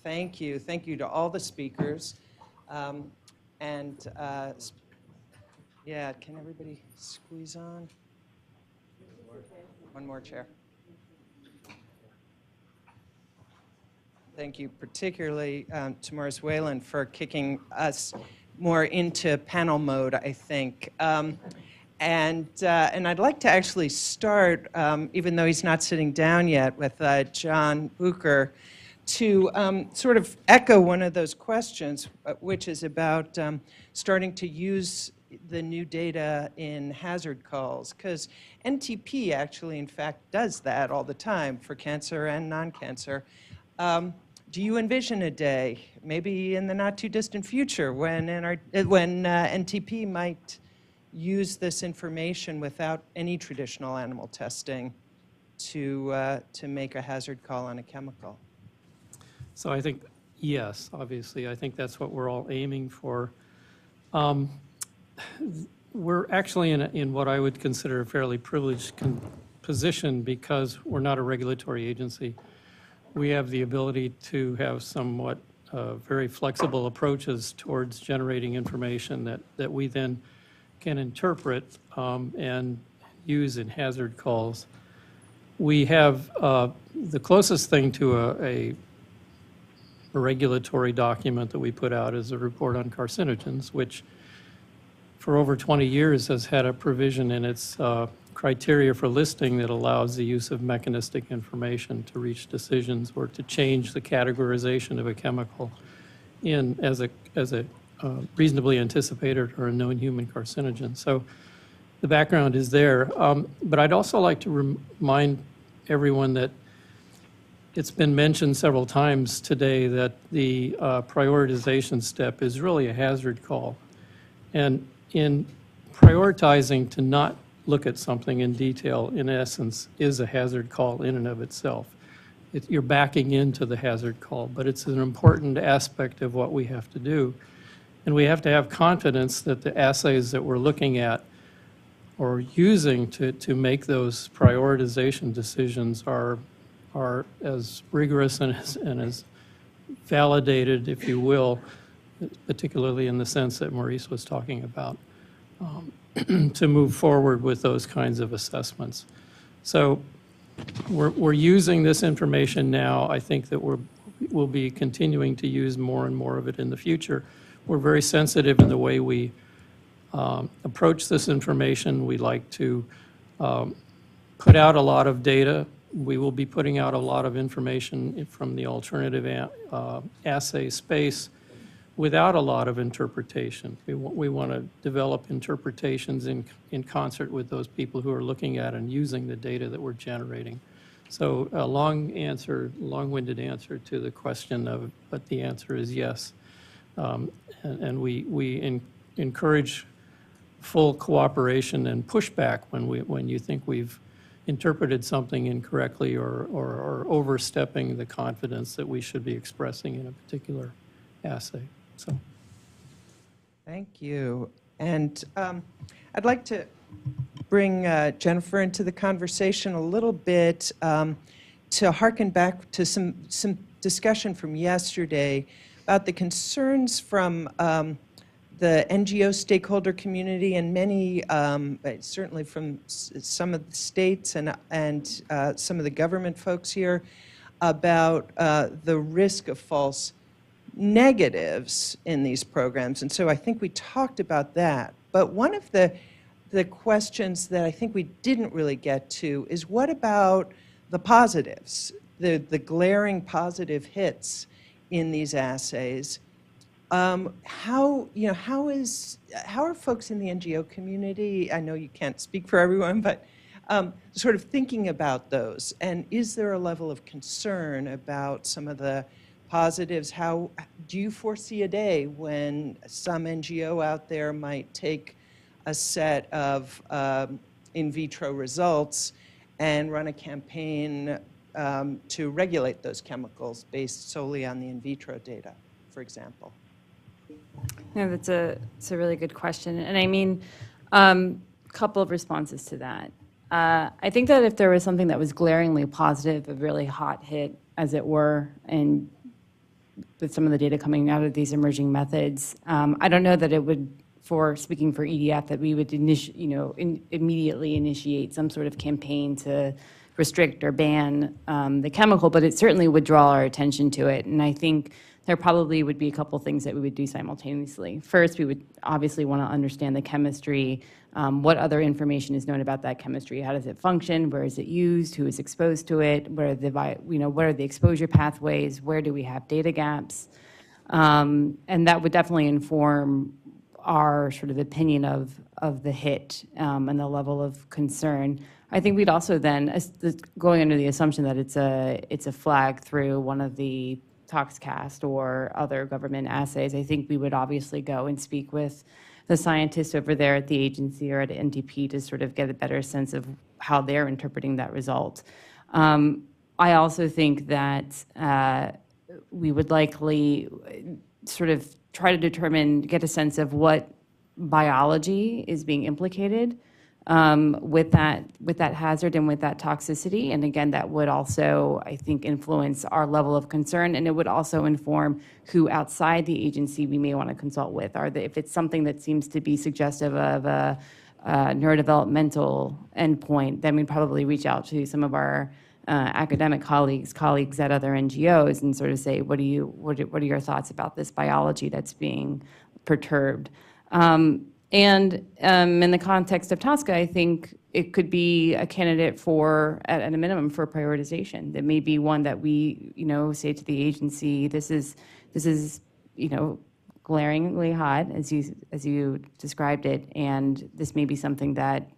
Thank you. Thank you to all the speakers. And yeah, can everybody squeeze on? One more chair. Thank you particularly to Morris Whalen for kicking us more into panel mode, I think. And I'd like to actually start, even though he's not sitting down yet, with John Bucher, to sort of echo one of those questions, which is about starting to use the new data in hazard calls, because NTP actually, in fact, does that all the time for cancer and non-cancer. Do you envision a day, maybe in the not-too-distant future, when NTP might use this information without any traditional animal testing to make a hazard call on a chemical? So I think, yes, obviously. I think that's what we're all aiming for. We're actually in what I would consider a fairly privileged position because we're not a regulatory agency. We have the ability to have somewhat very flexible approaches towards generating information that we then can interpret and use in hazard calls. We have the closest thing to a regulatory document that we put out is a report on carcinogens, which for over 20 years has had a provision in its criteria for listing that allows the use of mechanistic information to reach decisions or to change the categorization of a chemical as a reasonably anticipated or a known human carcinogen. So the background is there. But I'd also like to remind everyone that it's been mentioned several times today that the prioritization step is really a hazard call. And in prioritizing to not look at something in detail, in essence, is a hazard call in and of itself. You're backing into the hazard call, but it's an important aspect of what we have to do. And we have to have confidence that the assays that we're looking at or using to make those prioritization decisions are as rigorous and as validated, if you will, particularly in the sense that Maurice was talking about, to move forward with those kinds of assessments. So we're using this information now. I think that we'll be continuing to use more and more of it in the future. We're very sensitive in the way we approach this information. We like to put out a lot of data. We will be putting out a lot of information from the alternative assay space without a lot of interpretation. We want to develop interpretations in concert with those people who are looking at and using the data that we're generating. So a long-winded answer to the question but the answer is yes. And we encourage full cooperation and pushback when you think we've interpreted something incorrectly or overstepping the confidence that we should be expressing in a particular assay. So, thank you. And I'd like to bring Jennifer into the conversation a little bit to harken back to some discussion from yesterday about the concerns from the NGO stakeholder community and many, certainly from some of the states and some of the government folks here, about the risk of false negatives in these programs. And so I think we talked about that. But one of the questions that I think we didn't really get to is what about the positives, the glaring positive hits in these assays? How are folks in the NGO community, I know you can't speak for everyone, but sort of thinking about those? And is there a level of concern about some of the positives? How do you foresee a day when some NGO out there might take a set of in vitro results and run a campaign to regulate those chemicals based solely on the in vitro data, for example? No, it's a really good question. And I mean, a couple of responses to that. I think that if there was something that was glaringly positive, a really hot hit, as it were, and with some of the data coming out of these emerging methods. I don't know that it would, speaking for EDF, that we would immediately initiate some sort of campaign to restrict or ban the chemical, but it certainly would draw our attention to it. And I think there probably would be a couple things that we would do simultaneously. First, we would obviously want to understand the chemistry, what other information is known about that chemistry, how does it function, where is it used, who is exposed to it, what are the exposure pathways, where do we have data gaps, and that would definitely inform our sort of opinion of the hit and the level of concern. I think we'd also then, going under the assumption that it's a flag through one of the ToxCast or other government assays, I think we would obviously go and speak with the scientists over there at the agency or at NTP to sort of get a better sense of how they're interpreting that result. I also think that we would likely sort of try to get a sense of what biology is being implicated with that hazard and with that toxicity. And again, that would also, I think, influence our level of concern, and it would also inform who outside the agency we may want to consult with. If it's something that seems to be suggestive of a neurodevelopmental endpoint, then we'd probably reach out to some of our academic colleagues at other NGOs and sort of say, what are your thoughts about this biology that's being perturbed? And in the context of TSCA, I think it could be a candidate for, at a minimum, for prioritization. That may be one that we, say to the agency, this is, glaringly hot, as you described it, and this may be something that,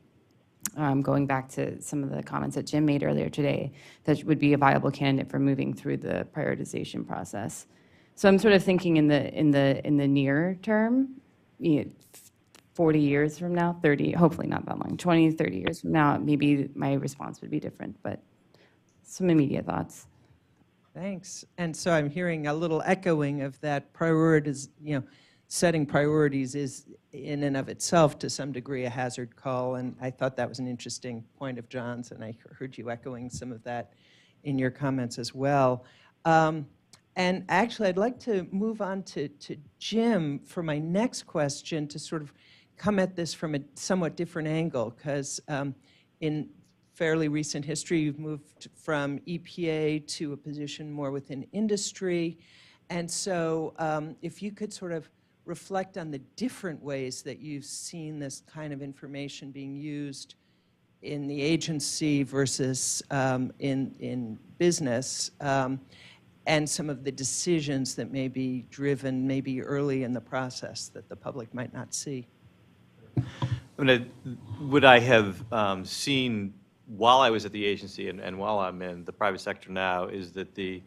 going back to some of the comments that Jim made earlier today, that would be a viable candidate for moving through the prioritization process. So I'm sort of thinking in the near term, 40 years from now, 30, hopefully not that long, 20, 30 years from now, maybe my response would be different, but some immediate thoughts. Thanks. And so I'm hearing a little echoing of that setting priorities is in and of itself to some degree a hazard call, and I thought that was an interesting point of John's, and I heard you echoing some of that in your comments as well. And actually, I'd like to move on to Jim for my next question to sort of come at this from a somewhat different angle, because in fairly recent history, you've moved from EPA to a position more within industry. And so if you could sort of reflect on the different ways that you've seen this kind of information being used in the agency versus in business, and some of the decisions that may be driven maybe early in the process that the public might not see. What I have seen while I was at the agency and while I'm in the private sector now is that the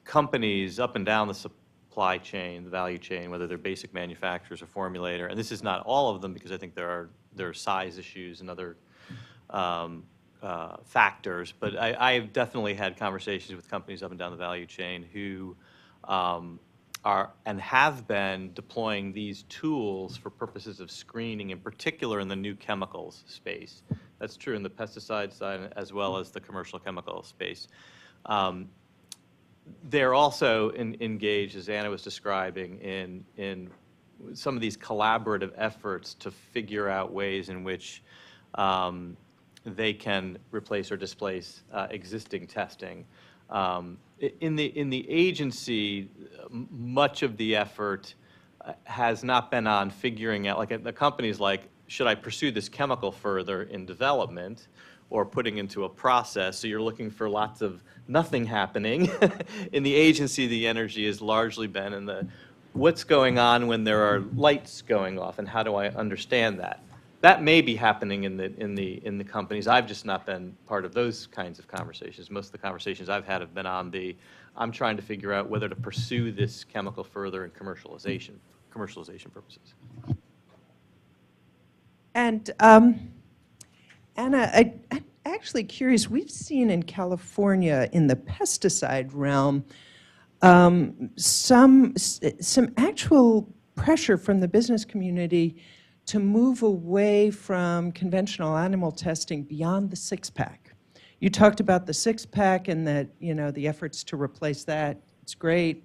companies up and down the supply chain, the value chain, whether they're basic manufacturers or formulator, and this is not all of them because I think there are size issues and other factors, but I've definitely had conversations with companies up and down the value chain who are and have been deploying these tools for purposes of screening, in particular in the new chemicals space. That's true in the pesticide side as well as the commercial chemical space. They're also engaged, as Anna was describing, in some of these collaborative efforts to figure out ways in which they can replace or displace existing testing. In the agency, much of the effort has not been on figuring out, like the company's like, should I pursue this chemical further in development or putting into a process? So you're looking for lots of nothing happening. In the agency, the energy has largely been in the what's going on when there are lights going off and how do I understand that? That may be happening in the companies. I've just not been part of those kinds of conversations. Most of the conversations I've had have been on I'm trying to figure out whether to pursue this chemical further in commercialization purposes. And Anna, I'm actually curious. We've seen in California in the pesticide realm some actual pressure from the business community to move away from conventional animal testing beyond the six-pack. You talked about the six-pack and that, the efforts to replace that. It's great.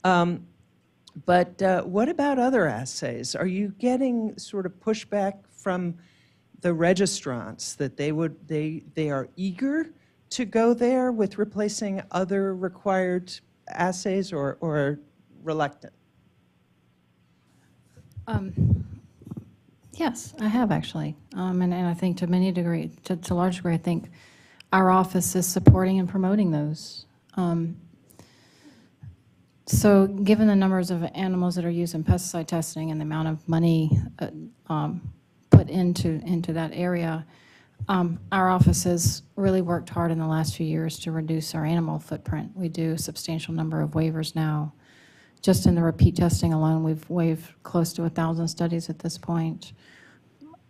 But what about other assays? Are you getting sort of pushback from the registrants that they are eager to go there with replacing other required assays, or reluctant? Yes, I have actually. And I think to many degree, to a large degree, I think our office is supporting and promoting those. So given the numbers of animals that are used in pesticide testing and the amount of money put into that area, our office has really worked hard in the last few years to reduce our animal footprint. We do a substantial number of waivers now. Just in the repeat testing alone, we've waived close to 1,000 studies at this point,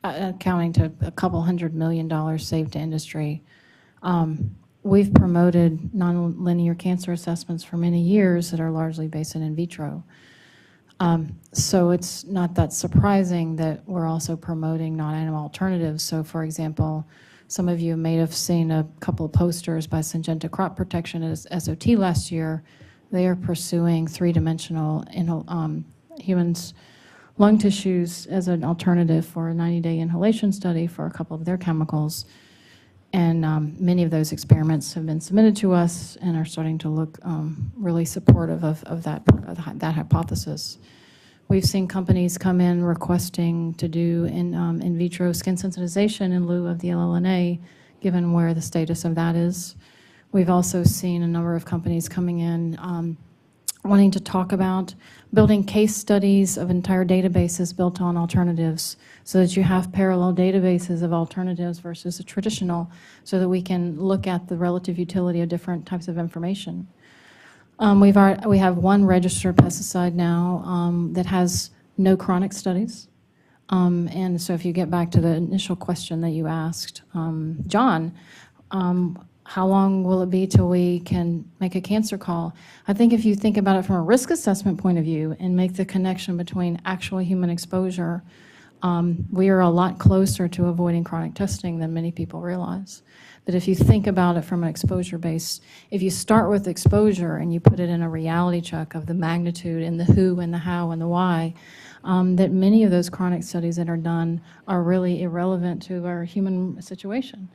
accounting to a couple $100 million saved to industry. We've promoted nonlinear cancer assessments for many years that are largely based in vitro. So it's not that surprising that we're also promoting non-animal alternatives. So for example, some of you may have seen a couple of posters by Syngenta Crop Protection at SOT last year. They are pursuing three-dimensional humans' lung tissues as an alternative for a 90-day inhalation study for a couple of their chemicals. And many of those experiments have been submitted to us and are starting to look really supportive of that hypothesis. We've seen companies come in requesting to do in vitro skin sensitization in lieu of the LLNA, given where the status of that is. We've also seen a number of companies coming in wanting to talk about building case studies of entire databases built on alternatives so that you have parallel databases of alternatives versus a traditional, so that we can look at the relative utility of different types of information. We have one registered pesticide now that has no chronic studies. And so if you get back to the initial question that you asked, John, how long will it be till we can make a cancer call? I think if you think about it from a risk assessment point of view and make the connection between actual human exposure, we are a lot closer to avoiding chronic testing than many people realize. That if you think about it from an exposure base, if you start with exposure and you put it in a reality check of the magnitude and the who and the how and the why, that many of those chronic studies that are done are really irrelevant to our human situation.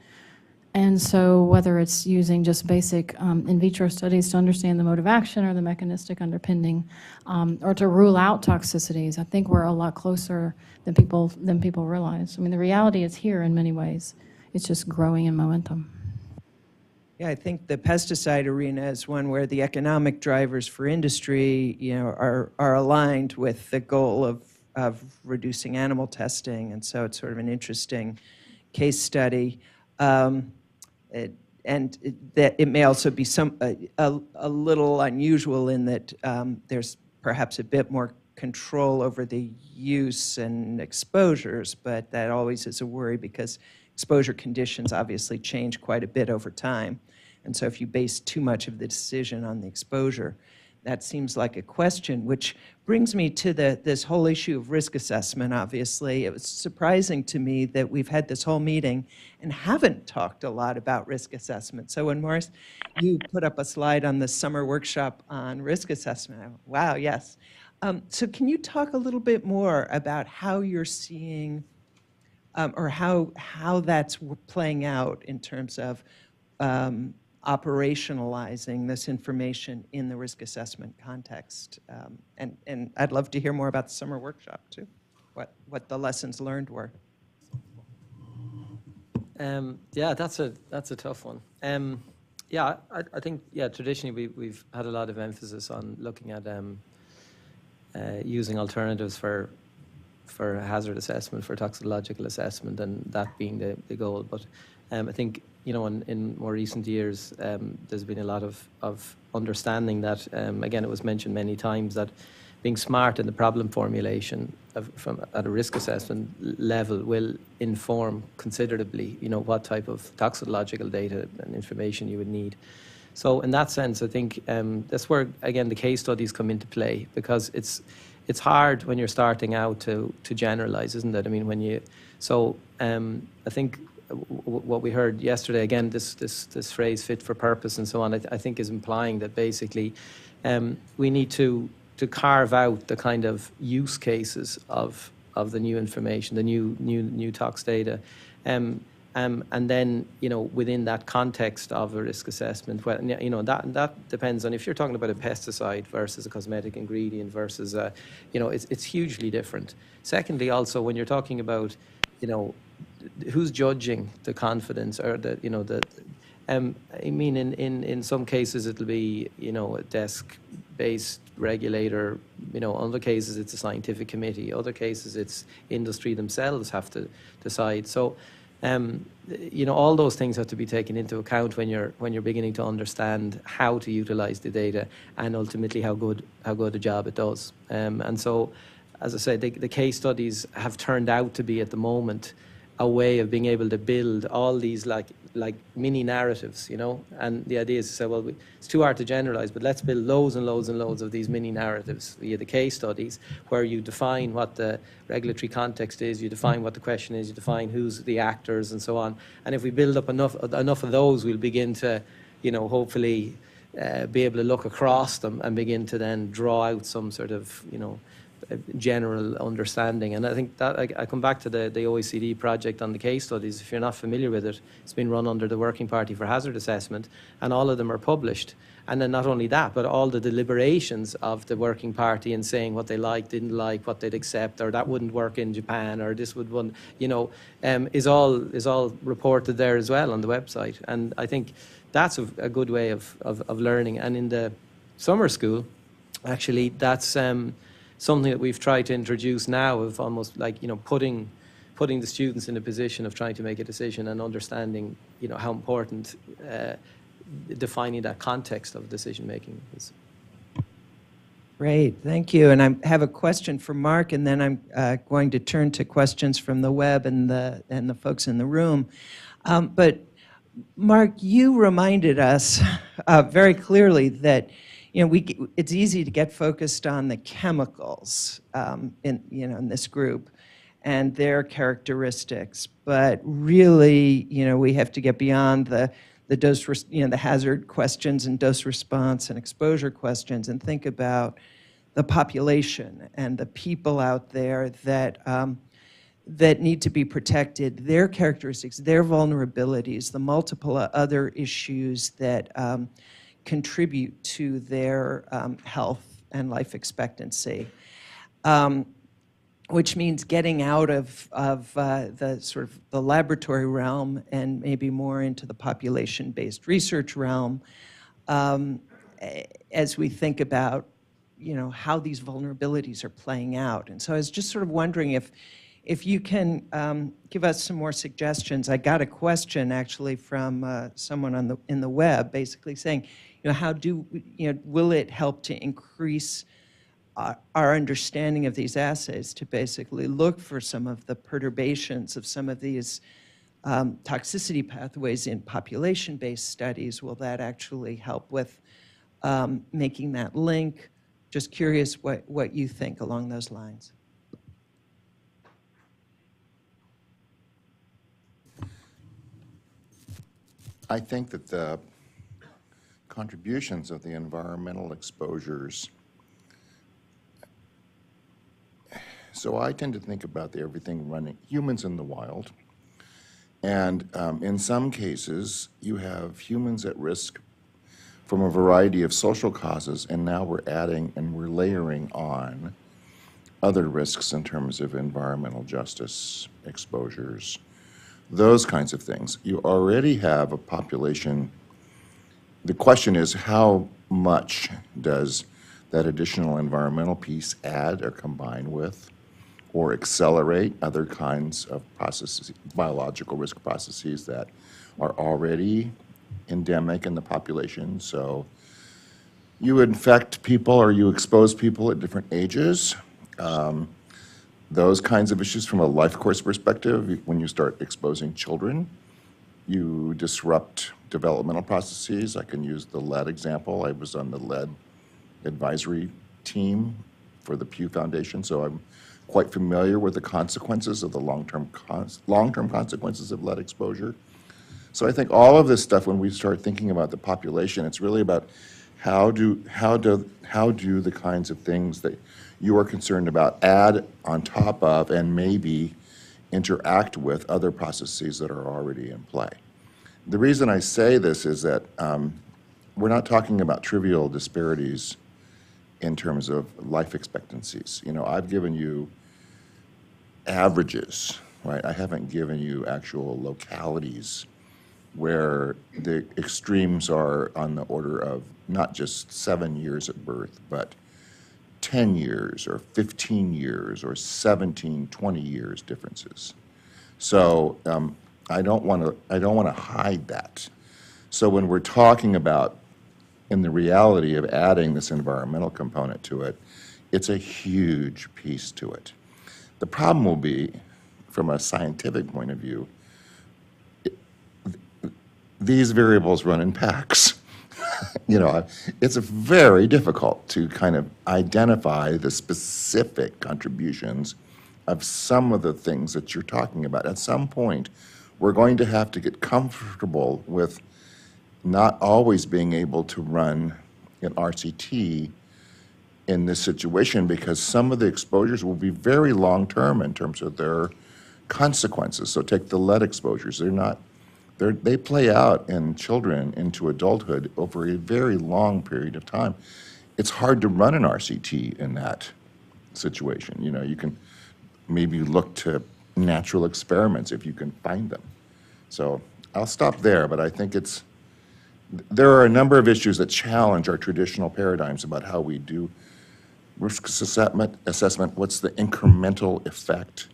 And so whether it's using just basic in vitro studies to understand the mode of action or the mechanistic underpinning, or to rule out toxicities, I think we're a lot closer than people realize. I mean, the reality is here in many ways. It's just growing in momentum. Yeah, I think the pesticide arena is one where the economic drivers for industry, are aligned with the goal of reducing animal testing, and so it's sort of an interesting case study. That it may also be a little unusual in that there's perhaps a bit more control over the use and exposures, but that always is a worry because exposure conditions obviously change quite a bit over time. And so if you base too much of the decision on the exposure, that seems like a question, which brings me to this whole issue of risk assessment, obviously. It was surprising to me that we've had this whole meeting and haven't talked a lot about risk assessment. So when Morris, you put up a slide on the summer workshop on risk assessment, I went, wow, yes. So can you talk a little bit more about how you're seeing, or how that's playing out in terms of operationalizing this information in the risk assessment context? And I'd love to hear more about the summer workshop, too, what the lessons learned were. Yeah, that's a tough one. Yeah, I think, traditionally we've had a lot of emphasis on looking at using alternatives for hazard assessment, for toxicological assessment, and that being the goal. But I think, in more recent years, there's been a lot of understanding that, again, it was mentioned many times, that being smart in the problem formulation at a risk assessment level will inform considerably, what type of toxicological data and information you would need. So in that sense, I think that's where, again, the case studies come into play, because it's hard when you're starting out to generalize, isn't it? I mean, I think what we heard yesterday, again, this phrase fit for purpose and so on, I think is implying that basically we need to carve out the kind of use cases of the new information, the new tox data. And then, within that context of a risk assessment, well, that depends on if you're talking about a pesticide versus a cosmetic ingredient versus it's hugely different. Secondly, also, when you're talking about, who's judging the confidence or in some cases it'll be, a desk-based regulator, other cases it's a scientific committee, other cases it's industry themselves have to decide. So, all those things have to be taken into account when you're beginning to understand how to utilize the data and ultimately how good a job it does. And so, as I said, the case studies have turned out to be at the moment a way of being able to build all these like mini narratives, and the idea is to say, well, it's too hard to generalize, but let's build loads and loads and loads of these mini narratives via the case studies where you define what the regulatory context is, you define what the question is, you define who's the actors and so on. And if we build up enough of those, we'll begin to, hopefully be able to look across them and begin to then draw out some sort of, general understanding. And I think that I come back to the OECD project on the case studies. If you're not familiar with it, it's been run under the Working Party for Hazard Assessment, and all of them are published. And then not only that, but all the deliberations of the Working Party and saying what they liked, didn't like, what they'd accept, or that wouldn't work in Japan, or this would one, is all reported there as well on the website. And I think that's a good way of learning. And in the summer school, actually, that's something that we've tried to introduce now, of almost like, putting the students in a position of trying to make a decision and understanding, how important defining that context of decision making is. Great, thank you. And I have a question for Mark, and then I'm going to turn to questions from the web and the folks in the room. But Mark, you reminded us very clearly that it's easy to get focused on the chemicals in this group and their characteristics, but really, we have to get beyond the dose, the hazard questions and dose response and exposure questions, and think about the population and the people out there that that need to be protected, their characteristics, their vulnerabilities, the multiple other issues that contribute to their health and life expectancy, which means getting out of the sort of the laboratory realm and maybe more into the population-based research realm as we think about how these vulnerabilities are playing out. And so I was just sort of wondering if you can give us some more suggestions. I got a question actually from someone in the web, basically saying, how will it help to increase our understanding of these assays to basically look for some of the perturbations of some of these toxicity pathways in population-based studies? Will that actually help with making that link? Just curious what you think along those lines. I think that the contributions of the environmental exposures, so I tend to think about everything running, humans in the wild, and in some cases you have humans at risk from a variety of social causes, and now we're adding and we're layering on other risks in terms of environmental justice exposures, those kinds of things. You already have a population. The question is, how much does that additional environmental piece add or combine with or accelerate other kinds of processes, biological risk processes that are already endemic in the population? So you infect people or you expose people at different ages. Those kinds of issues from a life course perspective, when you start exposing children, you disrupt developmental processes. I can use the lead example. I was on the lead advisory team for the Pew Foundation, so I'm quite familiar with the consequences of the long-term consequences of lead exposure. So I think all of this stuff, when we start thinking about the population, it's really about how do the kinds of things that you are concerned about add on top of and maybe interact with other processes that are already in play? The reason I say this is that we're not talking about trivial disparities in terms of life expectancies. You know, I've given you averages, right? I haven't given you actual localities where the extremes are on the order of not just 7 years at birth, but 10 years or 15 years or 17, 20 years differences. So I don't want to hide that. So when we're talking about in the reality of adding this environmental component to it, it's a huge piece to it. The problem will be, from a scientific point of view, these variables run in packs. You know, it's very difficult to kind of identify the specific contributions of some of the things that you're talking about. At some point, we're going to have to get comfortable with not always being able to run an RCT in this situation, because some of the exposures will be very long-term in terms of their consequences. So take the lead exposures. They play out in children into adulthood over a very long period of time. It's hard to run an RCT in that situation. You know, you can maybe look to natural experiments if you can find them. So I'll stop there, but I think there are a number of issues that challenge our traditional paradigms about how we do risk assessment. What's the incremental effect?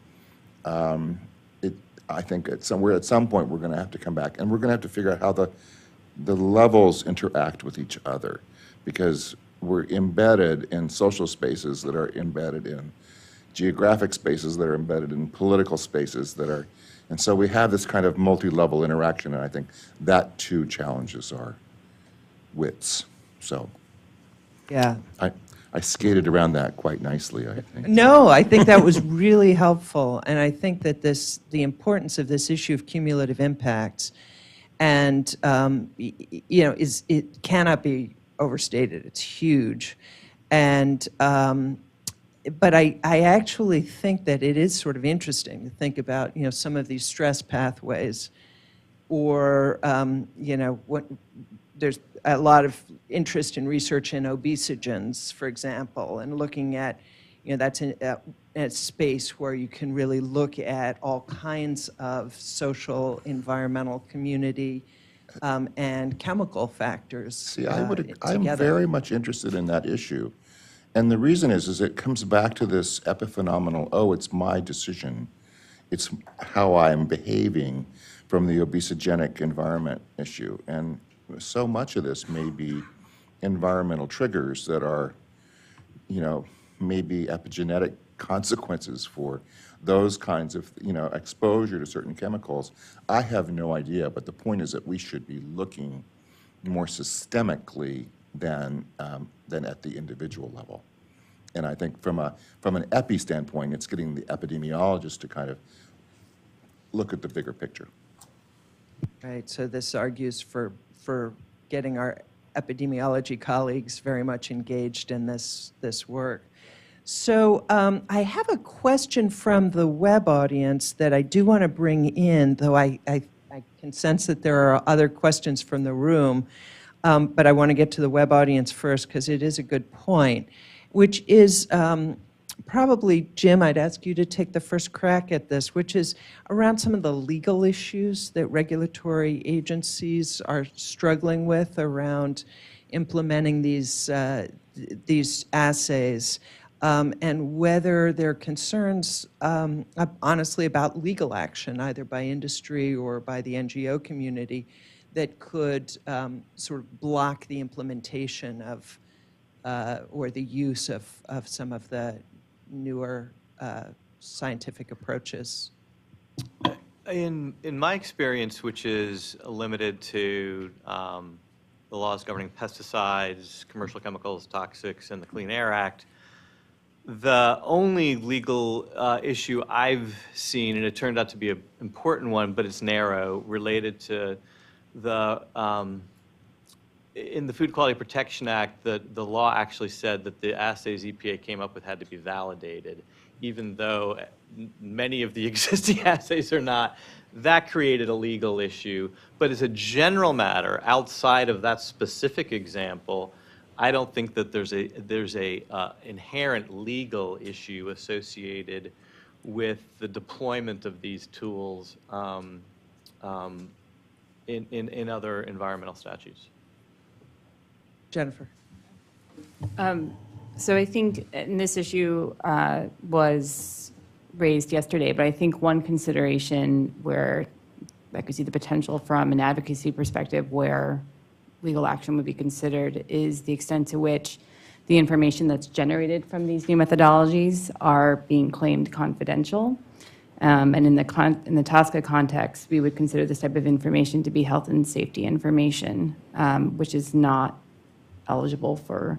I think at some point we're going to have to come back and we're going to have to figure out how the levels interact with each other, because we're embedded in social spaces that are embedded in geographic spaces that are embedded in political spaces that are, and so we have this kind of multi-level interaction, and I think that too challenges our wits. So Yeah. I skated around that quite nicely, I think. No, I think that was really helpful, and I think that the importance of this issue of cumulative impacts, and you know, it cannot be overstated. It's huge, and but I actually think that it is sort of interesting to think about, you know, some of these stress pathways, or you know, there's a lot of interest in research in obesogens, for example, and looking at, you know, that's a space where you can really look at all kinds of social, environmental, community, and chemical factors. See, I'm together. very much interested in that issue. And the reason is it comes back to this epiphenomenal, oh, it's my decision. It's how I'm behaving from the obesogenic environment issue. And so much of this may be environmental triggers that are, you know, maybe epigenetic consequences for those kinds of, you know, exposure to certain chemicals. I have no idea, but the point is that we should be looking more systemically than at the individual level. And I think from an epi standpoint, it's getting the epidemiologist to kind of look at the bigger picture. Right, so this argues for getting our epidemiology colleagues very much engaged in this work. So I have a question from the web audience that I do want to bring in, though I can sense that there are other questions from the room, but I want to get to the web audience first because it is a good point, which is probably, Jim, I'd ask you to take the first crack at this, which is around some of the legal issues that regulatory agencies are struggling with around implementing these assays, and whether there are concerns, honestly, about legal action, either by industry or by the NGO community, that could sort of block the implementation of or the use of some of the newer scientific approaches. In my experience, which is limited to the laws governing pesticides, commercial chemicals, toxics, and the Clean Air Act, the only legal issue I've seen, and it turned out to be an important one, but it's narrow, related to the in the Food Quality Protection Act, the law actually said that the assays EPA came up with had to be validated, even though many of the existing assays are not. That created a legal issue. But as a general matter, outside of that specific example, I don't think that there's a inherent legal issue associated with the deployment of these tools in other environmental statutes. Jennifer. So I think, and this issue was raised yesterday, but I think one consideration where I could see the potential from an advocacy perspective where legal action would be considered is the extent to which the information that's generated from these new methodologies are being claimed confidential. And in the TSCA context, we would consider this type of information to be health and safety information, which is not eligible for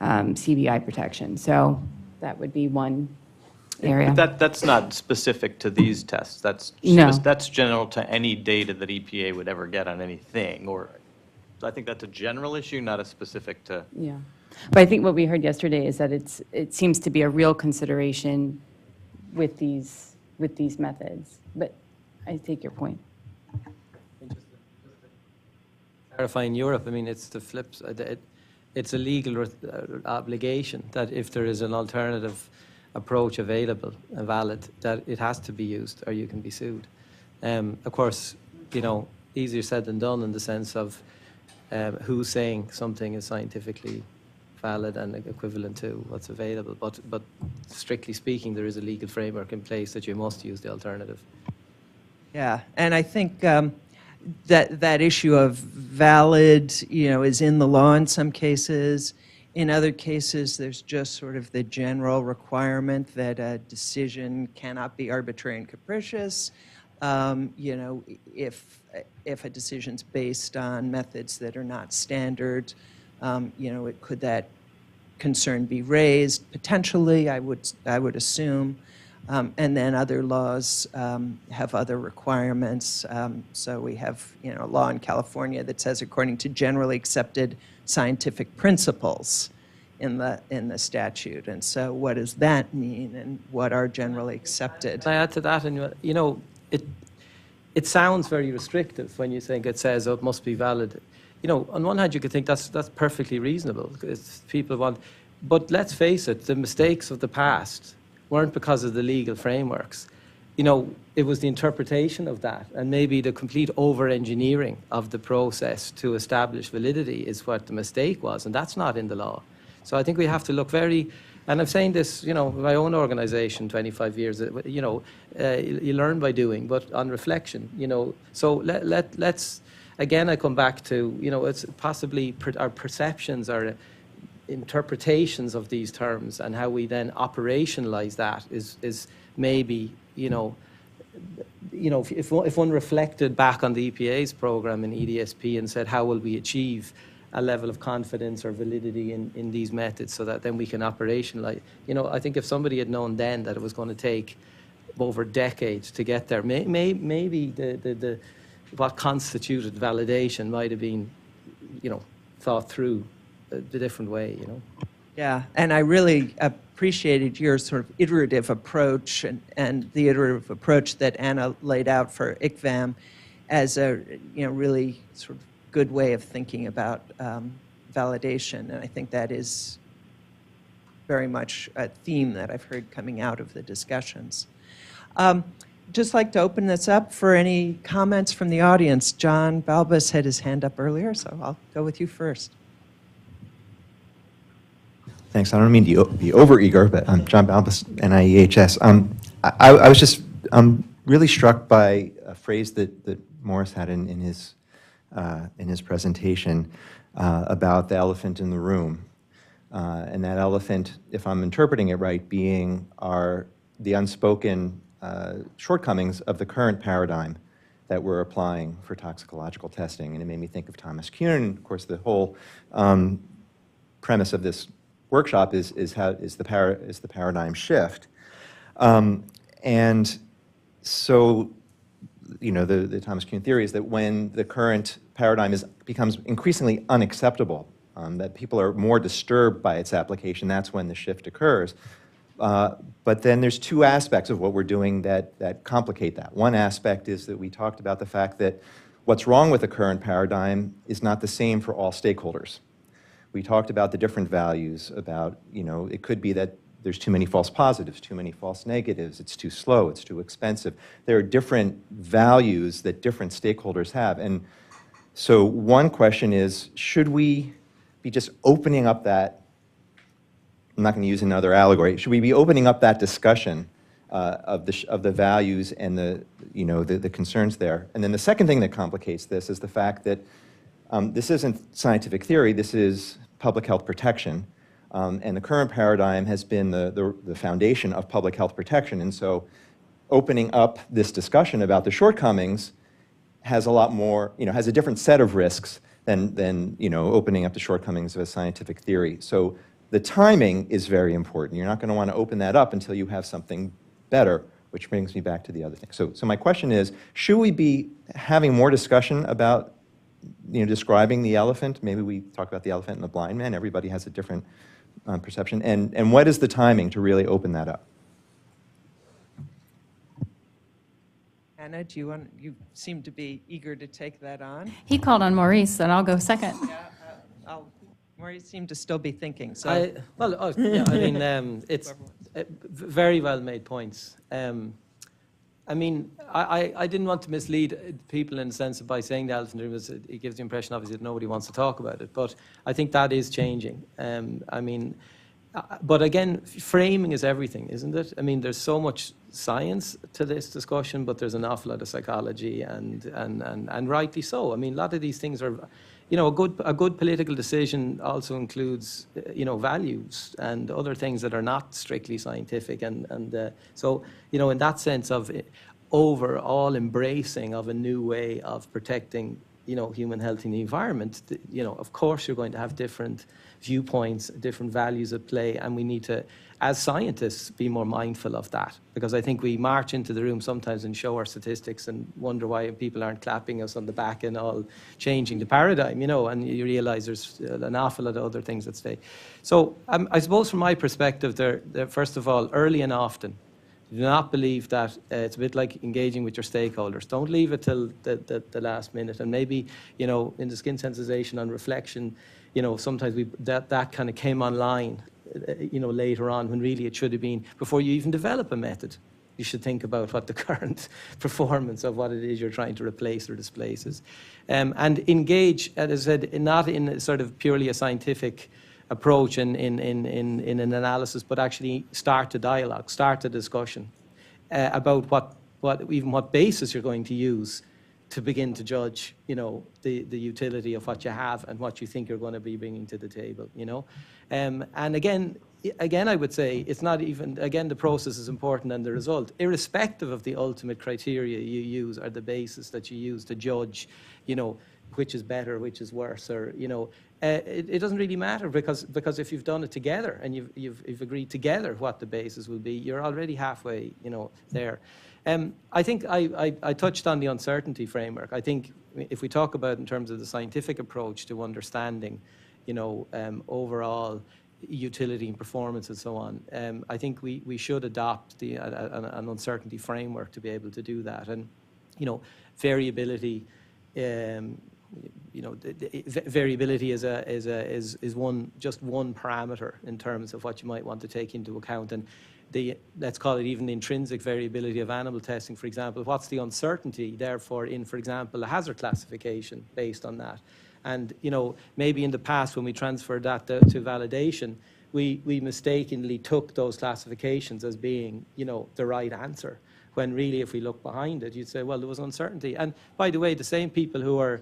CBI protection. So that would be one area. But that's not specific to these tests. That's general to any data that EPA would ever get on anything. Or I think that's a general issue, not a specific to. Yeah. But I think what we heard yesterday is that it seems to be a real consideration with these methods. But I take your point. Clarifying Europe, I mean, it's the flip side. It's a legal obligation that if there is an alternative approach available and valid, that it has to be used or you can be sued. Of course, easier said than done in the sense of who's saying something is scientifically valid and equivalent to what's available. But strictly speaking, there is a legal framework in place that you must use the alternative. Yeah, and I think that issue of valid, is in the law in some cases. In other cases, there's just sort of the general requirement that a decision cannot be arbitrary and capricious. If a decision's based on methods that are not standard, could that concern be raised? Potentially, I would assume. And then other laws have other requirements. So we have, a law in California that says according to generally accepted scientific principles in the statute. And so what does that mean, and what are generally accepted? Can I add to that? And it sounds very restrictive when you think it says, it must be valid. On one hand, you could think that's perfectly reasonable. People want, but let's face it, the mistakes of the past weren't because of the legal frameworks. It was the interpretation of that, and maybe the complete over-engineering of the process to establish validity is what the mistake was, and that's not in the law. So I think we have to look very, and I'm saying this, my own organization, 25 years, you learn by doing, but on reflection, So let's, again, I come back to, it's possibly our perceptions are interpretations of these terms, and how we then operationalize that is maybe, if one reflected back on the EPA's program in EDSP and said, how will we achieve a level of confidence or validity in these methods so that then we can operationalize. I think if somebody had known then that it was going to take over decades to get there, maybe the what constituted validation might have been, thought through the different way, Yeah, and I really appreciated your sort of iterative approach and the iterative approach that Anna laid out for ICVAM as a really sort of good way of thinking about validation, and I think that is very much a theme that I've heard coming out of the discussions. Just like to open this up for any comments from the audience. John Balbus had his hand up earlier, so I'll go with you first. Thanks. I don't mean to be overeager, but I'm John Balbus, NIEHS. I was just really struck by a phrase that Morris had in his presentation about the elephant in the room, and that elephant, if I'm interpreting it right, being the unspoken shortcomings of the current paradigm that we're applying for toxicological testing. And it made me think of Thomas Kuhn. Of course, the whole premise of this workshop is the paradigm shift. And so, the Thomas Kuhn theory is that when the current paradigm becomes increasingly unacceptable, that people are more disturbed by its application, that's when the shift occurs. But then there's two aspects of what we're doing that complicate that. One aspect is that we talked about the fact that what's wrong with the current paradigm is not the same for all stakeholders. We talked about the different values, about, it could be that there's too many false positives, too many false negatives, it's too slow, it's too expensive. There are different values that different stakeholders have. And so one question is, should we be just opening up that, I'm not going to use another allegory, should we be opening up that discussion of the values and the concerns there? And then the second thing that complicates this is the fact that this isn't scientific theory, this is public health protection. And the current paradigm has been the foundation of public health protection. And so opening up this discussion about the shortcomings has a lot more, has a different set of risks than opening up the shortcomings of a scientific theory. So the timing is very important. You're not going to want to open that up until you have something better, which brings me back to the other thing. So my question is, should we be having more discussion about describing the elephant? Maybe we talk about the elephant and the blind man. Everybody has a different perception. And what is the timing to really open that up? Anna, you seem to be eager to take that on. He called on Maurice, and I'll go second. Yeah, Maurice seemed to still be thinking, so. It's very well made points. I didn't want to mislead people in the sense of by saying the elephant in the room, it gives the impression, obviously, that nobody wants to talk about it. But I think that is changing. But again, framing is everything, isn't it? There's so much science to this discussion, but there's an awful lot of psychology, and rightly so. A lot of these things are, a good political decision also includes, values and other things that are not strictly scientific, so in that sense of overall embracing of a new way of protecting, human health in the environment, of course you're going to have different viewpoints, different values at play, and we need to, as scientists, be more mindful of that. Because I think we march into the room sometimes and show our statistics and wonder why people aren't clapping us on the back and all changing the paradigm, and you realize there's an awful lot of other things at stake. So I suppose from my perspective, they're first of all, early and often. Do not believe that it's a bit like engaging with your stakeholders. Don't leave it till the last minute. And maybe, in the skin sensitization on reflection, sometimes that kind of came online, later on, when really it should have been before you even develop a method. You should think about what the current performance of what it is you're trying to replace or displace is. And engage, as I said, not in sort of purely a scientific approach in an analysis, but actually start a dialogue, start a discussion about what basis you're going to use to begin to judge, the utility of what you have and what you think you're going to be bringing to the table, And again, I would say it's not even, again, the process is important and the result, irrespective of the ultimate criteria you use or the basis that you use to judge, which is better, which is worse, or, it doesn't really matter because if you've done it together and you've agreed together what the basis will be, you're already halfway, there. I think I touched on the uncertainty framework. I think if we talk about in terms of the scientific approach to understanding, overall utility and performance and so on, I think we should adopt an uncertainty framework to be able to do that. And, variability. Variability is just one parameter in terms of what you might want to take into account. And let's call it even the intrinsic variability of animal testing, for example. What's the uncertainty, therefore, in, for example, a hazard classification based on that? And, maybe in the past when we transferred that to validation, we mistakenly took those classifications as being, the right answer. When really, if we look behind it, you'd say, well, there was uncertainty. And by the way, the same people who are,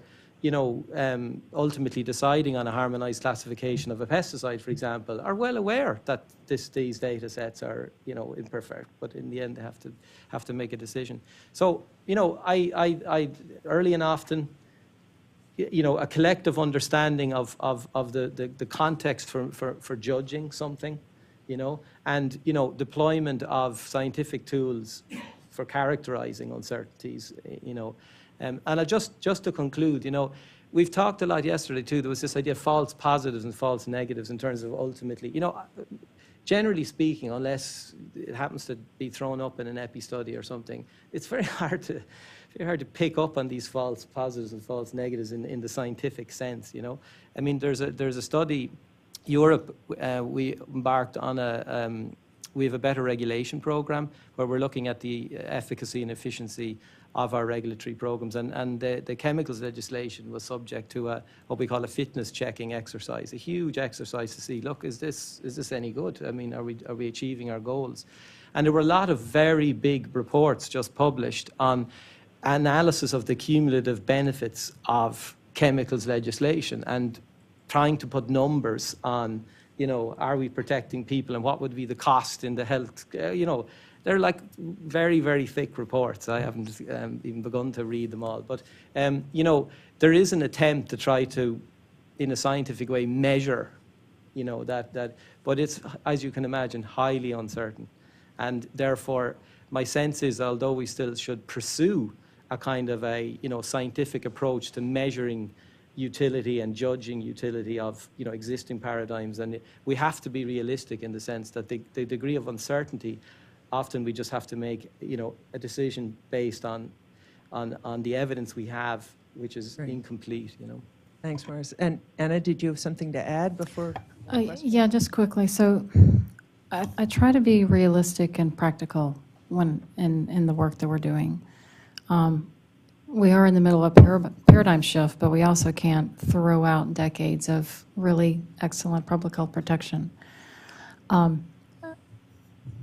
ultimately deciding on a harmonized classification of a pesticide, for example, are well aware that these data sets are, imperfect. But in the end, they have to make a decision. So, I early and often, a collective understanding of the context for judging something, and deployment of scientific tools for characterizing uncertainties, you know. And I just to conclude, you know, we've talked a lot yesterday too, there was this idea of false positives and false negatives in terms of ultimately, you know, generally speaking, unless it happens to be thrown up in an epi study or something, it's very hard to pick up on these false positives and false negatives in the scientific sense, you know. I mean, there's a study, Europe, we embarked on we have a better regulation program where we're looking at the efficacy and efficiency of our regulatory programs, and the chemicals legislation was subject to what we call a fitness checking exercise, a huge exercise to see, look, is this any good? I mean, are we achieving our goals? And there were a lot of very big reports just published on analysis of the cumulative benefits of chemicals legislation and trying to put numbers on, you know, are we protecting people and what would be the cost in the health, you know. They're like very, very thick reports. I haven't even begun to read them all. But, you know, there is an attempt to try to, in a scientific way, measure, you know, but it's, as you can imagine, highly uncertain. And therefore, my sense is, although we still should pursue a kind of a, you know, scientific approach to measuring utility and judging utility of, you know, existing paradigms, and we have to be realistic in the sense that the degree of uncertainty, often we just have to make, you know, a decision based on the evidence we have, which is incomplete, you know. Thanks, Morris. And Anna, did you have something to add before? Yeah, just quickly. So I try to be realistic and practical when in the work that we're doing. We are in the middle of a paradigm shift, but we also can't throw out decades of really excellent public health protection.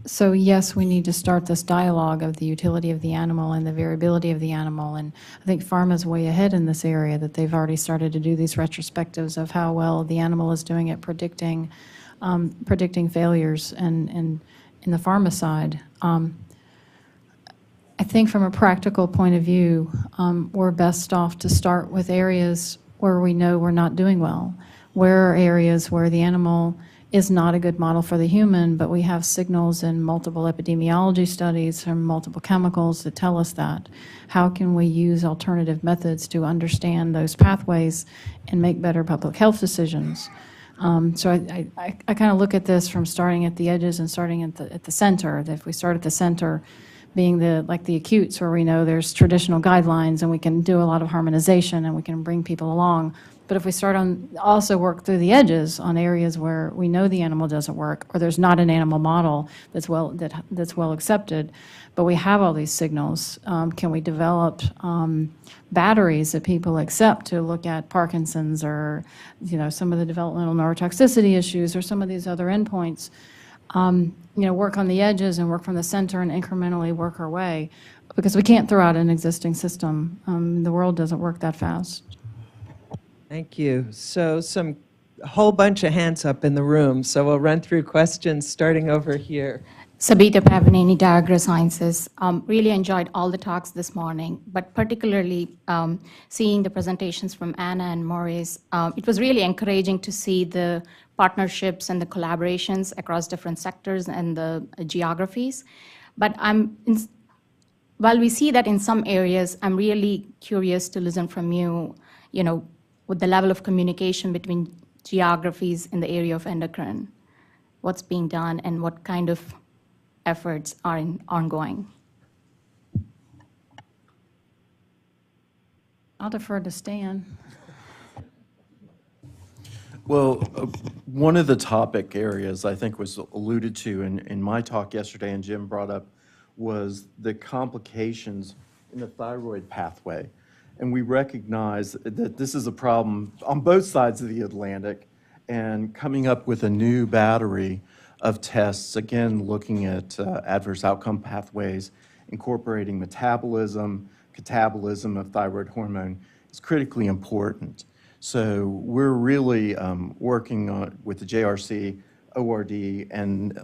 So yes, we need to start this dialogue of the utility of the animal and the variability of the animal. And I think pharma's way ahead in this area, that they've already started to do these retrospectives of how well the animal is doing at predicting failures and in the pharma side. I think from a practical point of view, we're best off to start with areas where we know we're not doing well. Where are areas where the animal is not a good model for the human, but we have signals in multiple epidemiology studies from multiple chemicals that tell us that. How can we use alternative methods to understand those pathways and make better public health decisions? So I kind of look at this from starting at the edges and starting at the center. That if we start at the center, being like the acutes, where we know there's traditional guidelines and we can do a lot of harmonization and we can bring people along. But if we start also work through the edges on areas where we know the animal doesn't work, or there's not an animal model that's well accepted, but we have all these signals, can we develop batteries that people accept to look at Parkinson's or, you know, some of the developmental neurotoxicity issues or some of these other endpoints? You know, work on the edges and work from the center and incrementally work our way, because we can't throw out an existing system. The world doesn't work that fast. Thank you. So a whole bunch of hands up in the room. So we'll run through questions starting over here. Sabita Pavanini, Diagra Sciences. Really enjoyed all the talks this morning, but particularly seeing the presentations from Anna and Maurice. It was really encouraging to see the partnerships and the collaborations across different sectors and the geographies. But while we see that in some areas, I'm really curious to listen from you, you know, with the level of communication between geographies in the area of endocrine, what's being done and what kind of efforts are ongoing. I'll defer to Stan. Well, one of the topic areas I think was alluded to in my talk yesterday and Jim brought up was the complications in the thyroid pathway. And we recognize that this is a problem on both sides of the Atlantic, and coming up with a new battery of tests, again, looking at adverse outcome pathways, incorporating metabolism, catabolism of thyroid hormone is critically important. So we're really working with the JRC, ORD, and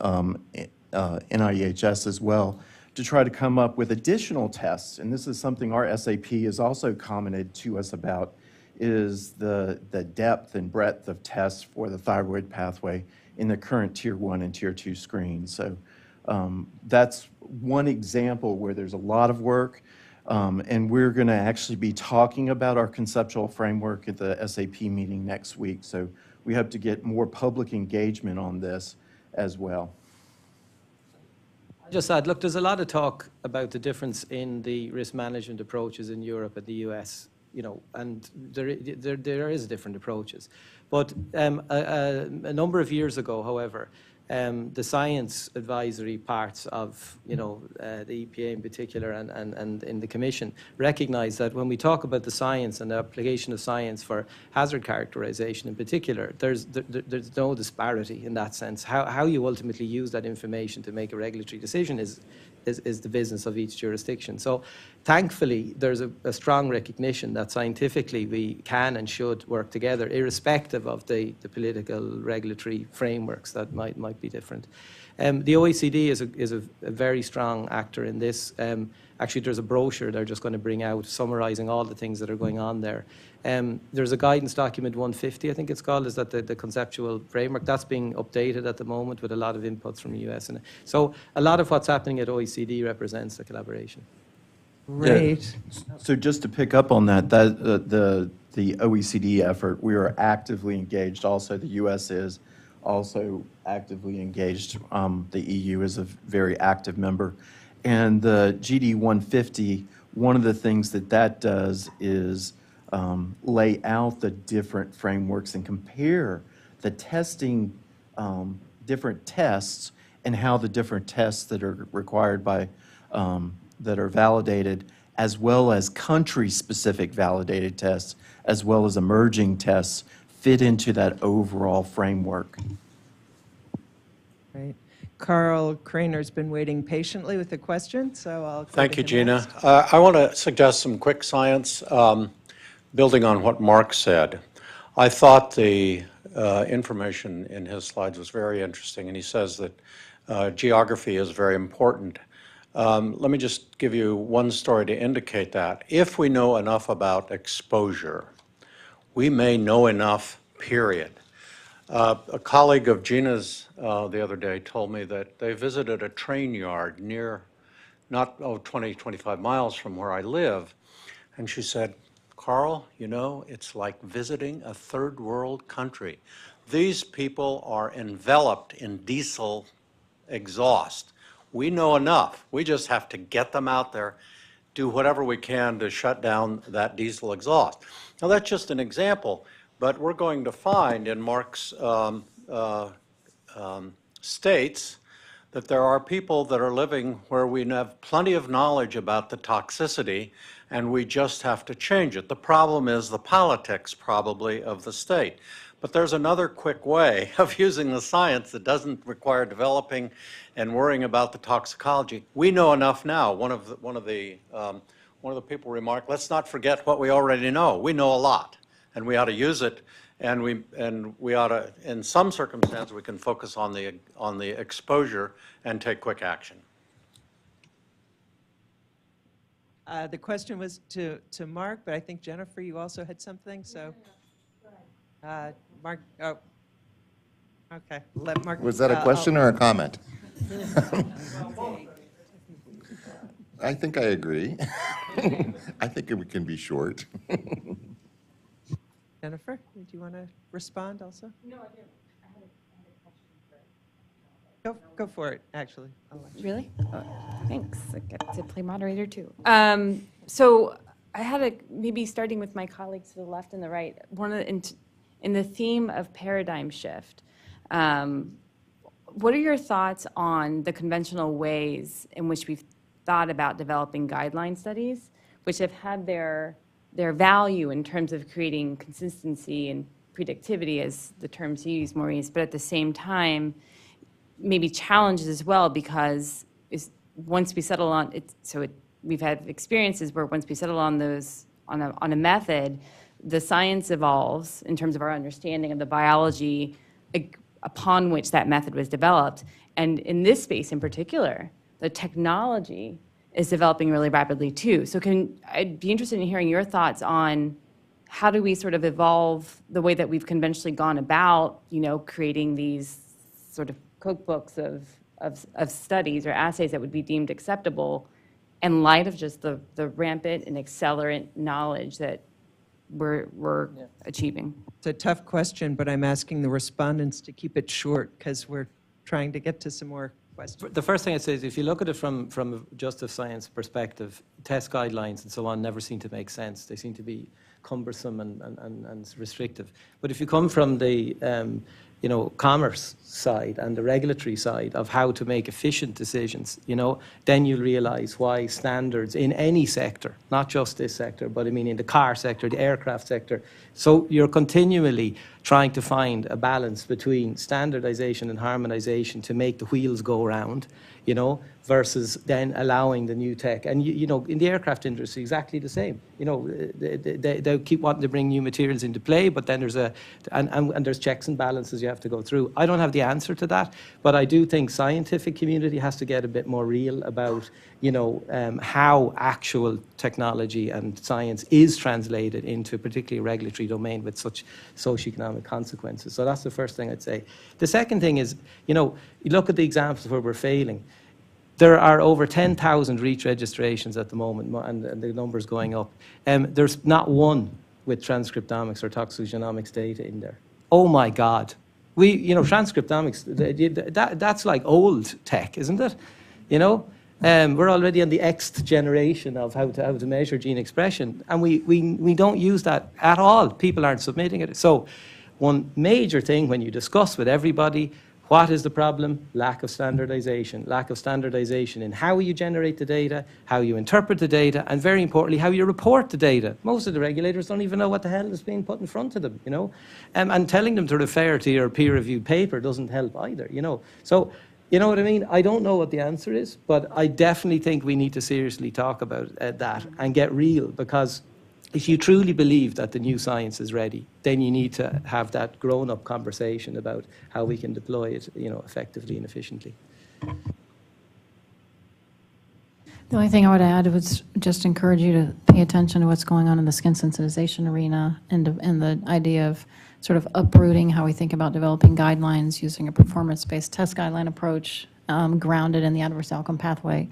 NIEHS as well to try to come up with additional tests. And this is something our SAP has also commented to us about, is the depth and breadth of tests for the thyroid pathway in the current Tier 1 and Tier 2 screens. So That's one example where there's a lot of work, and we're going to actually be talking about our conceptual framework at the SAP meeting next week. So we hope to get more public engagement on this as well. I'll just add, look, there's a lot of talk about the difference in the risk management approaches in Europe and the US, and there is different approaches. But a number of years ago, however, the science advisory parts of, the EPA in particular and in the Commission recognize that when we talk about the science and the application of science for hazard characterization in particular, there's no disparity in that sense. How you ultimately use that information to make a regulatory decision is the business of each jurisdiction. So thankfully, there's a strong recognition that scientifically we can and should work together, irrespective of the political regulatory frameworks that might be different. The OECD is a very strong actor in this. Actually, there's a brochure they're just going to bring out summarizing all the things that are going on there. There's a guidance document 150, I think it's called, is that the conceptual framework. That's being updated at the moment with a lot of inputs from the US. And so a lot of what's happening at OECD represents the collaboration. Great. So just to pick up on that, the OECD effort, we are actively engaged. Also, the U.S. is also actively engaged. The EU is a very active member. And the GD 150, one of the things that does is lay out the different frameworks and compare the testing, different tests, and how the different tests that are required by that are validated, as well as country-specific validated tests, as well as emerging tests, fit into that overall framework. Great. Carl Kraner's been waiting patiently with a question, so I'll go Thank to you, him Gina. next. I want to suggest some quick science, building on what Mark said. I thought the information in his slides was very interesting, and he says that geography is very important. Let me just give you one story to indicate that. If we know enough about exposure, we may know enough, period. A colleague of Gina's the other day told me that they visited a train yard near, not 20, 25 miles from where I live, and she said, Carl, it's like visiting a third world country. These people are enveloped in diesel exhaust. We know enough. We just have to get them out there, do whatever we can to shut down that diesel exhaust. Now, that's just an example, but we're going to find in Mark's states that there are people that are living where we have plenty of knowledge about the toxicity, and we just have to change it. The problem is the politics, probably, of the state. But there's another quick way of using the science that doesn't require developing and worrying about the toxicology. We know enough now. One of the people remarked, "Let's not forget what we already know. We know a lot, and we ought to use it. And we ought to, in some circumstances, we can focus on the exposure and take quick action." The question was to Mark, but I think Jennifer, you also had something. So, Mark. Oh, okay. Let Mark. Was that a question or a comment? I think I agree. I think it can be short. Jennifer, do you want to respond also? No, I do. I had a question Go for it, actually. I'll let you. Really? Oh, thanks. I get to play moderator too. So I had maybe starting with my colleagues to the left and the right, in the theme of paradigm shift, what are your thoughts on the conventional ways in which we've thought about developing guideline studies, which have had their value in terms of creating consistency and predictivity, as the terms you use, Maurice, but at the same time, maybe challenges as well, because once we settle on it, we've had experiences where once we settle on those, on a method, the science evolves in terms of our understanding of the biology upon which that method was developed. And in this space in particular, the technology is developing really rapidly too. So I'd be interested in hearing your thoughts on how do we sort of evolve the way that we've conventionally gone about, creating these sort of cookbooks of of studies or assays that would be deemed acceptable in light of just the rampant and accelerant knowledge that we're achieving? It's a tough question, but I'm asking the respondents to keep it short because we're trying to get to some more questions. The first thing I'd say is if you look at it from a just of science perspective, test guidelines and so on never seem to make sense. They seem to be cumbersome and restrictive. But if you come from the commerce side and the regulatory side of how to make efficient decisions, then you'll realize why standards in any sector, not just this sector, but I mean in the car sector, the aircraft sector. So you're continually trying to find a balance between standardization and harmonization to make the wheels go round, versus then allowing the new tech. And, in the aircraft industry, exactly the same. They keep wanting to bring new materials into play, but then there's there's checks and balances you have to go through. I don't have the answer to that, but I do think scientific community has to get a bit more real about, how actual technology and science is translated into particularly a regulatory domain with such socioeconomic consequences. So that's the first thing I'd say. The second thing is, you look at the examples where we're failing. There are over 10,000 REACH registrations at the moment, and the number's going up. There's not one with transcriptomics or toxigenomics data in there. Oh my God. Transcriptomics, that's like old tech, isn't it? We're already on the Xth generation of how to measure gene expression, and we don't use that at all. People aren't submitting it. So one major thing when you discuss with everybody, what is the problem? Lack of standardization. Lack of standardization in how you generate the data, how you interpret the data, and very importantly, how you report the data. Most of the regulators don't even know what the hell is being put in front of them, And telling them to refer to your peer-reviewed paper doesn't help either, So, you know what I mean? I don't know what the answer is, but I definitely think we need to seriously talk about that and get real, because if you truly believe that the new science is ready, then you need to have that grown-up conversation about how we can deploy it, effectively and efficiently. The only thing I would add was just encourage you to pay attention to what's going on in the skin sensitization arena and the idea of sort of uprooting how we think about developing guidelines using a performance-based test guideline approach grounded in the adverse outcome pathway.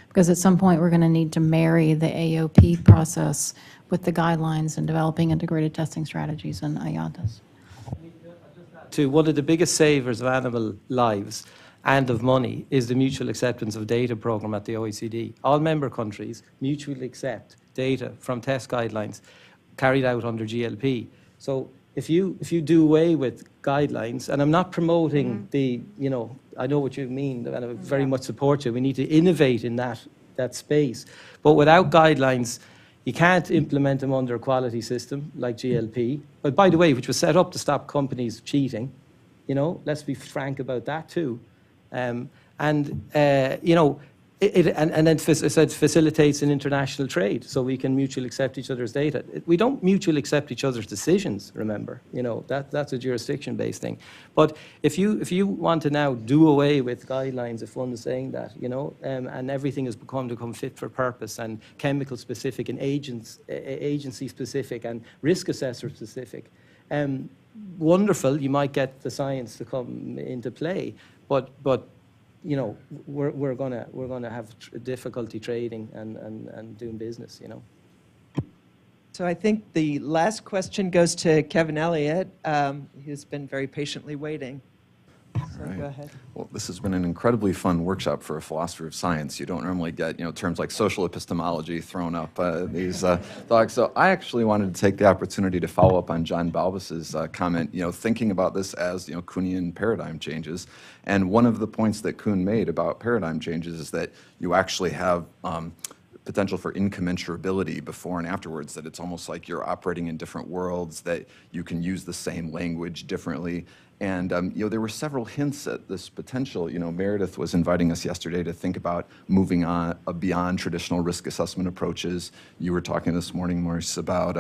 Because at some point we're going to need to marry the AOP process with the guidelines and developing integrated testing strategies and IATAs. To one of the biggest savers of animal lives and of money is the mutual acceptance of data program at the OECD. All member countries mutually accept data from test guidelines carried out under GLP. So if you do away with guidelines, and I'm not promoting I know what you mean, and I very much support you. We need to innovate in that space. But without guidelines, you can't implement them under a quality system like GLP. But by the way, which was set up to stop companies cheating. Let's be frank about that too. And then facilitates an international trade, so we can mutually accept each other's data. We don't mutually accept each other's decisions, remember. That's a jurisdiction-based thing. But if you want to now do away with guidelines, if one is saying that, and everything has become fit for purpose and chemical-specific and agency-specific and risk assessor-specific, wonderful, you might get the science to come into play, but we're gonna have difficulty trading and doing business, So I think the last question goes to Kevin Elliott, who's been very patiently waiting. So Right. go ahead. Well, this has been an incredibly fun workshop for a philosopher of science. You don't normally get, terms like social epistemology thrown up these thoughts. So I actually wanted to take the opportunity to follow up on John Balbus's comment, thinking about this as, Kuhnian paradigm changes. And one of the points that Kuhn made about paradigm changes is that you actually have potential for incommensurability before and afterwards, that it's almost like you're operating in different worlds, that you can use the same language differently. And there were several hints at this potential. Meredith was inviting us yesterday to think about moving on beyond traditional risk assessment approaches. You were talking this morning, Maurice, about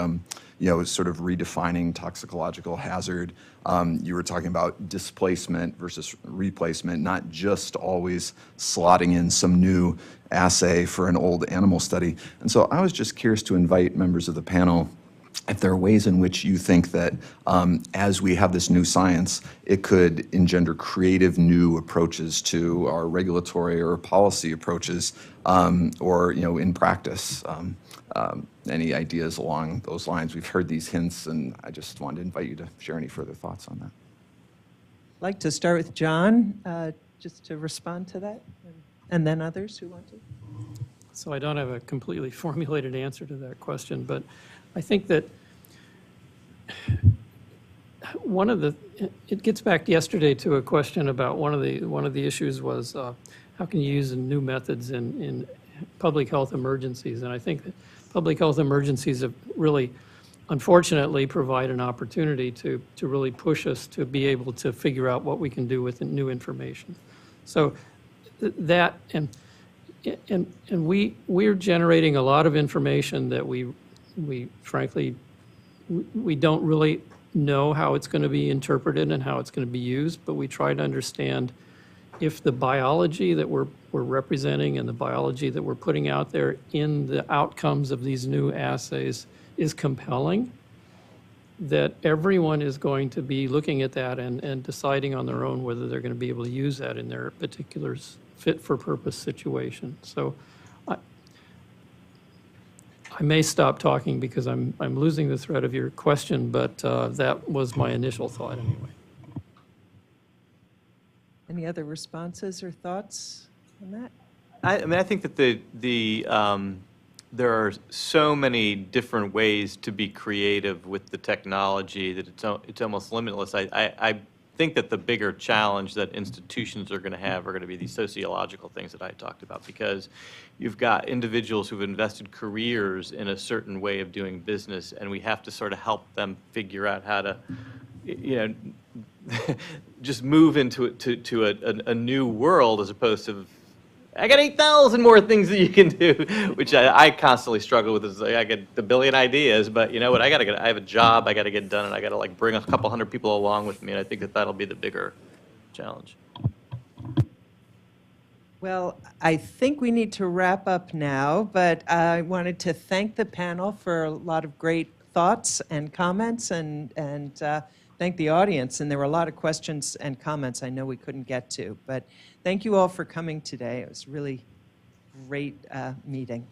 sort of redefining toxicological hazard. You were talking about displacement versus replacement, not just always slotting in some new assay for an old animal study. And so I was just curious to invite members of the panel if there are ways in which you think that as we have this new science, it could engender creative new approaches to our regulatory or policy approaches, or in practice. Any ideas along those lines? We've heard these hints, and I just wanted to invite you to share any further thoughts on that. I'd like to start with John, just to respond to that, and then others who want to. So I don't have a completely formulated answer to that question, but I think that it gets back yesterday to a question about one of the issues was how can you use new methods in public health emergencies? And I think that public health emergencies have really, unfortunately, provide an opportunity to really push us to be able to figure out what we can do with the new information. So that, and we're generating a lot of information that we frankly, we don't really know how it's going to be interpreted and how it's going to be used, but we try to understand if the biology that we're representing and the biology that we're putting out there in the outcomes of these new assays is compelling, that everyone is going to be looking at that and deciding on their own whether they're going to be able to use that in their particular fit-for-purpose situation. So I may stop talking because I'm losing the thread of your question, but that was my initial thought anyway. Any other responses or thoughts on that? I think that there are so many different ways to be creative with the technology that it's almost limitless. I think that the bigger challenge that institutions are going to have are going to be these sociological things that I talked about, because you've got individuals who've invested careers in a certain way of doing business, and we have to sort of help them figure out how to, just move into a new world, as opposed to, I got 8,000 more things that you can do, which I constantly struggle with. Is I get a billion ideas, but you know what? I have a job I got to get done, and I got to bring a couple hundred people along with me, and I think that'll be the bigger challenge. Well, I think we need to wrap up now, but I wanted to thank the panel for a lot of great thoughts and comments, and thank the audience. And there were a lot of questions and comments I know we couldn't get to, but thank you all for coming today. It was really great meeting.